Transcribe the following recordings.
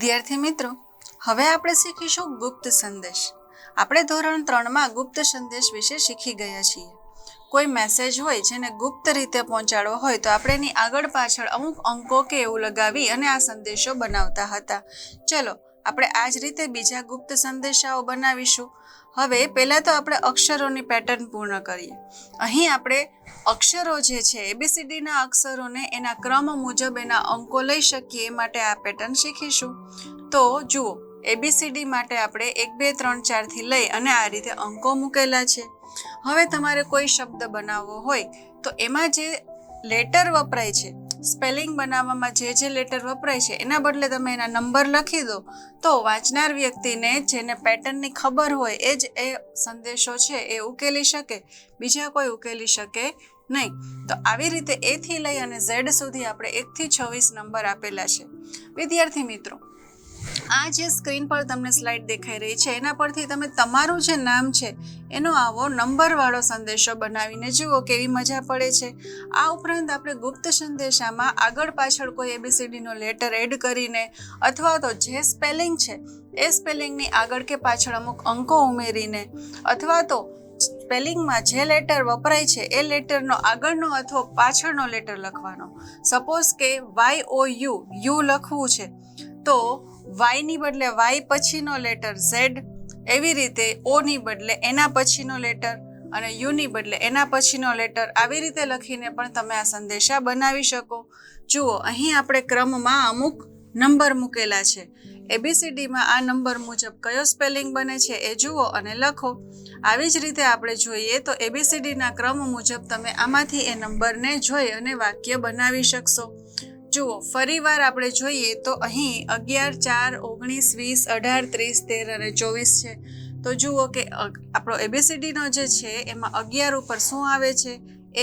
વિદ્યાર્થી મિત્રો, હવે આપણે શીખીશું ગુપ્ત સંદેશ. આપણે ધોરણ 3માં ગુપ્ત સંદેશ વિશે શીખી ગયા છીએ. કોઈ મેસેજ હોય જેને ગુપ્ત રીતે પહોંચાડવો હોય તો આપણે એની આગળ પાછળ અમુક અંકો કે એવું લગાવી અને આ સંદેશો બનાવતા હતા. ચલો આપણે આ જ રીતે બીજા ગુપ્ત સંદેશાઓ બનાવીશું. હવે પહેલાં તો આપણે અક્ષરોની પેટર્ન પૂર્ણ કરીએ. અહીં આપણે અક્ષરો જે છે ABCDના અક્ષરોને એના ક્રમ મુજબ એના અંકો લઈ શકીએ એ માટે આ પેટર્ન શીખીશું. તો જુઓ, ABCD માટે આપણે 1 2 3 4 થી લઈ અને આ રીતે અંકો મૂકેલા છે. હવે તમારે કોઈ શબ્દ બનાવવો હોય તો એમાં જે લેટર વપરાય છે, સ્પેલિંગ બનાવવામાં જે લેટર વપરાય છે એના બદલે તમે એના નંબર લખી દો તો વાંચનાર વ્યક્તિને જેને પેટર્નની ખબર હોય એ જ એ સંદેશો છે એ ઉકેલી શકે, બીજા કોઈ ઉકેલી શકે નહીં. તો આવી રીતે A થી લઈ અને Z સુધી આપણે 1 થી 26 નંબર આપેલા છે. વિદ્યાર્થી મિત્રો, આ જે સ્ક્રીન પર તમને સ્લાઇડ દેખાઈ રહી છે એના પરથી તમે તમારું જે નામ છે એનો આવો નંબરવાળો સંદેશો બનાવીને જુઓ કેવી મજા પડે છે. આ ઉપરાંત આપણે ગુપ્ત સંદેશામાં આગળ પાછળ કોઈ ABCDનો લેટર એડ કરીને અથવા તો જે સ્પેલિંગ છે એ સ્પેલિંગની આગળ કે પાછળ અમુક અંકો ઉમેરીને અથવા તો સ્પેલિંગમાં જે લેટર વપરાય છે એ લેટરનો આગળનો અથવા પાછળનો લેટર લખવાનો. સપોઝ કે YOU યુ લખવું છે તો Y ની બદલે Y પછીનો લેટર Z, એવી રીતે O ની બદલે એના પછીનો લેટર અને U ની બદલે એના પછીનો લેટર, આવી રીતે લખીને પણ તમે આ સંદેશા બનાવી શકો. જુઓ, અહીં આપણે ક્રમમાં અમુક નંબર મૂકેલા છે. ABCDમાં આ નંબર મુજબ કયો સ્પેલિંગ બને છે એ જુઓ અને લખો. આવી જ રીતે આપણે જોઈએ તો ABCDના ક્રમ મુજબ તમે આમાંથી એ નંબરને જોઈ અને વાક્ય બનાવી શકશો. જુઓ, ફરીવાર આપણે જોઈએ તો અહીં 11 4 19 20 18 30 13 અને 24 છે. તો જુઓ કે આપણો ABCDનો જે છે એમાં 11 ઉપર શું આવે છે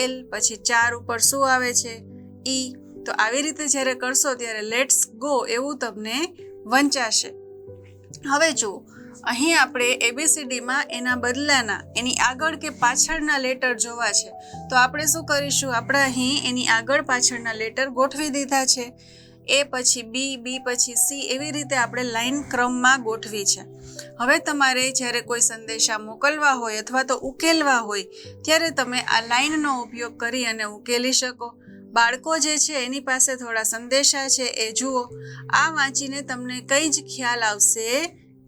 L, પછી 4 ઉપર શું આવે છે E. તો આવી રીતે જ્યારે કરશો ત્યારે લેટ્સ ગો એવું તમને વંચાશે. હવે જુઓ, અહીં આપણે ABCDમાં એના બદલાના એની આગળ કે પાછળના લેટર જોવા છે તો આપણે શું કરીશું, આપણે અહીં એની આગળ પાછળના લેટર ગોઠવી દીધા છે. A પછી B, B પછી C, એવી રીતે આપણે લાઈન ક્રમમાં ગોઠવી છે. હવે તમારે જ્યારે કોઈ સંદેશા મોકલવા હોય અથવા તો ઉકેલવા હોય ત્યારે તમે આ લાઈનનો ઉપયોગ કરી અને ઉકેલી શકો. બાળકો જે છે એની પાસે થોડા સંદેશા છે એ જુઓ. આ વાંચીને તમને કંઈ જ ખ્યાલ આવશે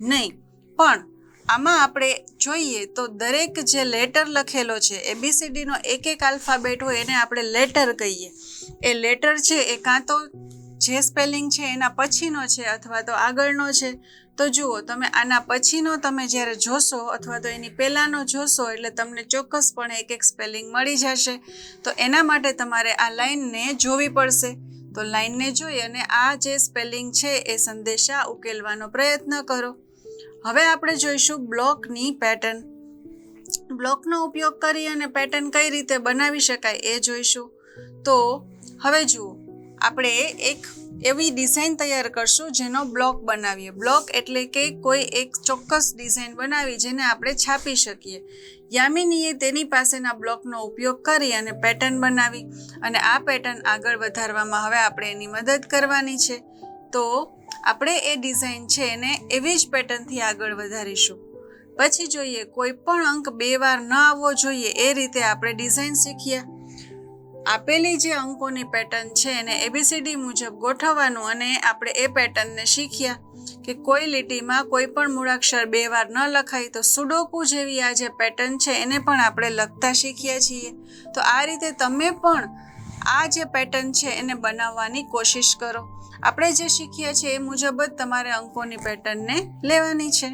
નહીં, પણ આમાં આપણે જોઈએ તો દરેક જે લેટર લખેલો છે ABCDનો એક એક આલ્ફાબેટ હોય એને આપણે લેટર કહીએ. એ લેટર છે એ કાં તો જે સ્પેલિંગ છે એના પછીનો છે અથવા તો આગળનો છે. તો જુઓ, તમે આના પછીનો તમે જ્યારે જોશો અથવા તો એની પહેલાંનો જોશો એટલે તમને ચોક્કસપણે એક એક સ્પેલિંગ મળી જશે. તો એના માટે તમારે આ લાઈનને જોવી પડશે. તો લાઈનને જોઈ અને આ જે સ્પેલિંગ છે એ સંદેશા ઉકેલવાનો પ્રયત્ન કરો. હવે આપણે જોઈશું બ્લોકની પેટર્ન. બ્લોકનો ઉપયોગ કરી અને પેટર્ન કઈ રીતે બનાવી શકાય એ જોઈશું. તો હવે જુઓ, આપણે એક એવી ડિઝાઇન તૈયાર કરશું જેનો બ્લોક બનાવીએ. બ્લોક એટલે કે કોઈ એક ચોક્કસ ડિઝાઇન બનાવી જેને આપણે છાપી શકીએ. યામિનીએ તેની પાસેના બ્લોકનો ઉપયોગ કરી અને પેટર્ન બનાવી અને આ પેટર્ન આગળ વધારવામાં હવે આપણે એની મદદ કરવાની છે. તો આપણે એ ડિઝાઇન છે એને એવી જ પેટર્નથી આગળ વધારીશું. પછી જોઈએ, કોઈ પણ અંક 2 વાર ન આવવો જોઈએ એ રીતે આપણે ડિઝાઇન શીખ્યા. આપેલી જે અંકોની પેટર્ન છે એને ABCD મુજબ ગોઠવવાનું અને આપણે એ પેટર્નને શીખ્યા કે કોઈ લીટીમાં કોઈ પણ મૂળાક્ષર 2 વાર ન લખાય. તો સુડોકુ જેવી આ જે પેટર્ન છે એને પણ આપણે લખતા શીખ્યા છીએ. તો આ રીતે તમે પણ આ જે પેટર્ન છે એને બનાવવાની કોશિશ કરો. આપણે જે શીખ્યા છે એ મુજબ જ તમારે અંકોની પેટર્નને લેવાની છે.